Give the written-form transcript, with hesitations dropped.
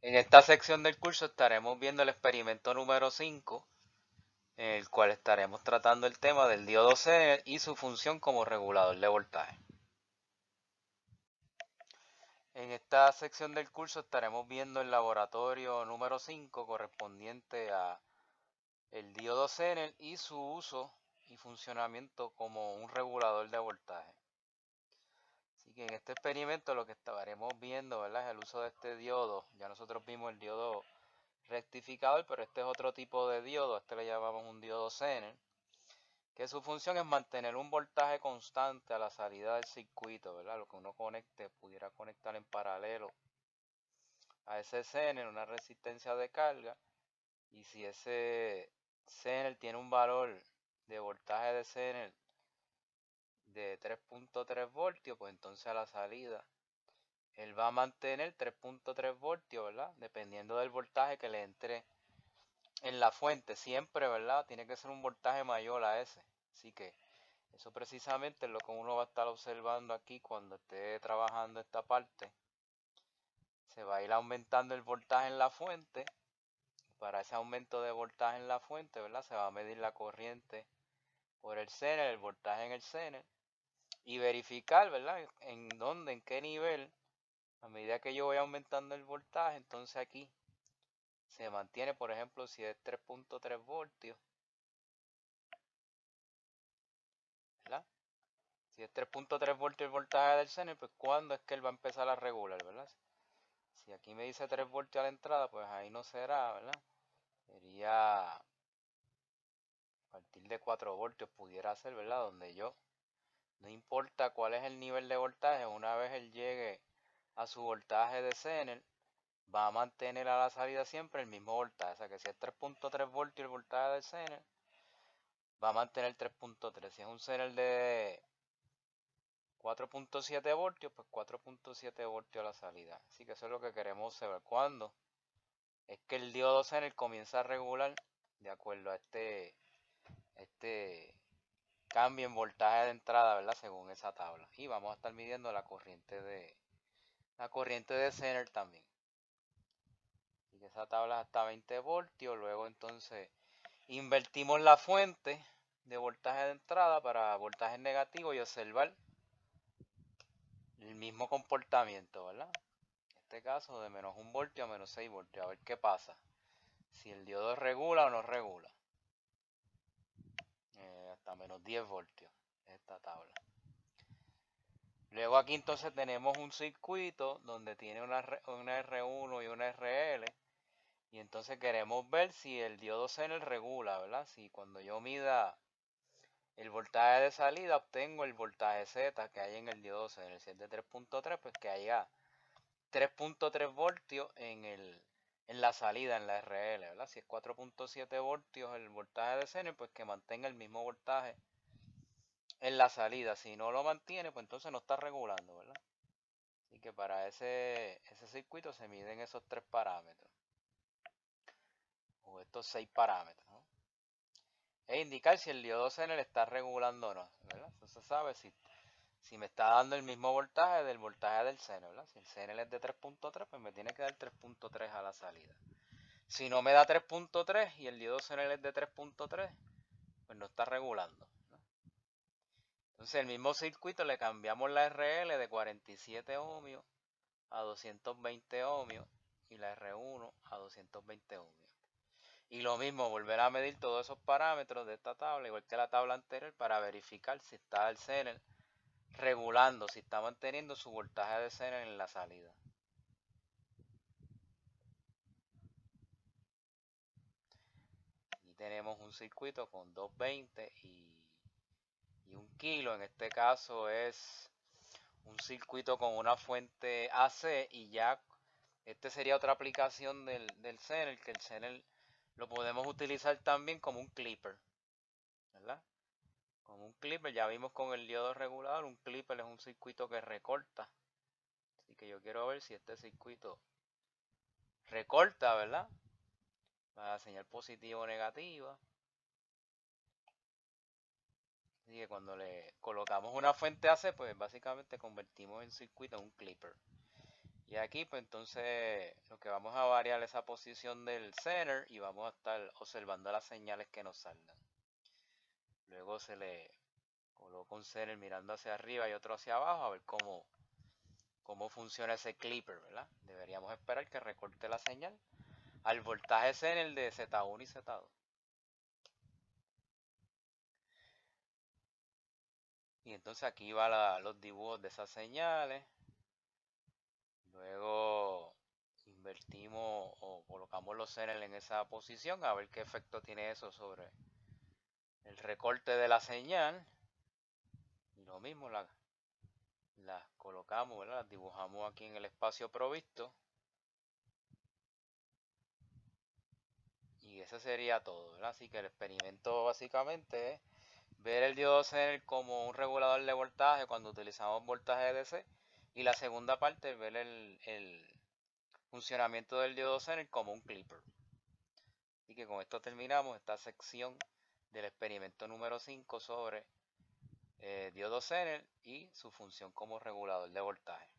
En esta sección del curso estaremos viendo el experimento número 5, en el cual estaremos tratando el tema del diodo Zener y su función como regulador de voltaje. En esta sección del curso estaremos viendo el laboratorio número 5 correspondiente a el diodo Zener y su uso y funcionamiento como un regulador de voltaje. Así que en este experimento lo que estaremos viendo, ¿verdad?, es el uso de este diodo. Ya nosotros vimos el diodo rectificador, pero este es otro tipo de diodo, a este le llamamos un diodo Zener, que su función es mantener un voltaje constante a la salida del circuito, ¿verdad? Lo que uno conecte, pudiera conectar en paralelo a ese Zener, una resistencia de carga, y si ese Zener tiene un valor de voltaje de Zener de 3.3 voltios, pues entonces a la salida él va a mantener 3.3 voltios, ¿verdad? Dependiendo del voltaje que le entre en la fuente, siempre, ¿verdad? Tiene que ser un voltaje mayor a ese. Así que eso precisamente es lo que uno va a estar observando aquí cuando esté trabajando esta parte. Se va a ir aumentando el voltaje en la fuente. Para ese aumento de voltaje en la fuente, ¿verdad? Se va a medir la corriente por el Zener, el voltaje en el Zener, y verificar, ¿verdad? En dónde, en qué nivel, a medida que yo voy aumentando el voltaje, entonces aquí se mantiene, por ejemplo, si es 3.3 voltios, ¿verdad? Si es 3.3 voltios el voltaje del Zener, pues ¿cuándo es que él va a empezar a regular, ¿verdad? Si aquí me dice 3 voltios a la entrada, pues ahí no será, ¿verdad? Sería a partir de 4 voltios pudiera ser, ¿verdad? Donde yo, no importa cuál es el nivel de voltaje, una vez él llegue a su voltaje de Zener, va a mantener a la salida siempre el mismo voltaje. O sea que si es 3.3 voltios el voltaje del Zener, va a mantener 3.3. Si es un Zener de 4.7 voltios, pues 4.7 voltios a la salida. Así que eso es lo que queremos saber. ¿Cuándo es que el diodo Zener comienza a regular de acuerdo a este cambio en voltaje de entrada, ¿verdad? Según esa tabla. Y vamos a estar midiendo la corriente de Zener también. Y que esa tabla es hasta 20 voltios. Luego entonces invertimos la fuente de voltaje de entrada para voltaje negativo y observar el mismo comportamiento, ¿verdad? En este caso de menos 1 voltio a menos 6 voltios. A ver qué pasa. Si el diodo regula o no regula. Hasta menos 10 voltios. Esta tabla. Luego aquí entonces tenemos un circuito donde tiene una R1 y una RL. Y entonces queremos ver si el diodo Zener regula, ¿verdad? Si cuando yo mida el voltaje de salida obtengo el voltaje Z que hay en el diodo Zener. Si es de 3.3, pues que haya 3.3 voltios en la salida, en la RL, ¿verdad? Si es 4.7 voltios el voltaje de Zener, pues que mantenga el mismo voltaje en la salida. Si no lo mantiene, pues entonces no está regulando, ¿verdad? Así que para ese circuito se miden esos 3 parámetros, o estos 6 parámetros, ¿no? E indicar si el diodo Zener está regulando o no, ¿verdad? Entonces se sabe si me está dando el mismo voltaje del voltaje del Zener, ¿verdad? Si el Zener es de 3.3, pues me tiene que dar 3.3 a la salida. Si no me da 3.3 y el diodo Zener es de 3.3, pues no está regulando, ¿no? Entonces el mismo circuito le cambiamos la RL de 47 ohmios a 220 ohmios y la R1 a 220 ohmios. Y lo mismo, volver a medir todos esos parámetros de esta tabla, igual que la tabla anterior, para verificar si está el Zener regulando, si está manteniendo su voltaje de Zener en la salida. Aquí tenemos un circuito con 220 y 1 kilo. En este caso es un circuito con una fuente AC, y ya este sería otra aplicación del Zener, que el Zener lo podemos utilizar también como un clipper, ¿verdad? Como un clipper, ya vimos con el diodo regulador, un clipper es un circuito que recorta. Así que yo quiero ver si este circuito recorta, ¿verdad? La señal positiva o negativa. Así que cuando le colocamos una fuente AC, pues básicamente convertimos el circuito en un clipper. Y aquí pues entonces lo que vamos a variar es esa posición del center y vamos a estar observando las señales que nos salgan. Luego se le coloca un center mirando hacia arriba y otro hacia abajo a ver cómo funciona ese clipper, ¿verdad? Deberíamos esperar que recorte la señal al voltaje center de Z1 y Z2. Y entonces aquí va los dibujos de esas señales. Luego invertimos o colocamos los centers en esa posición a ver qué efecto tiene eso sobre el recorte de la señal. Y lo mismo, las colocamos, ¿verdad? Las dibujamos aquí en el espacio provisto. Y eso sería todo, ¿verdad? Así que el experimento básicamente es ver el diodo Zener como un regulador de voltaje cuando utilizamos voltaje DC. Y la segunda parte es ver el funcionamiento del diodo Zener como un clipper. Así que con esto terminamos esta sección del experimento número 5 sobre diodo Zener y su función como regulador de voltaje.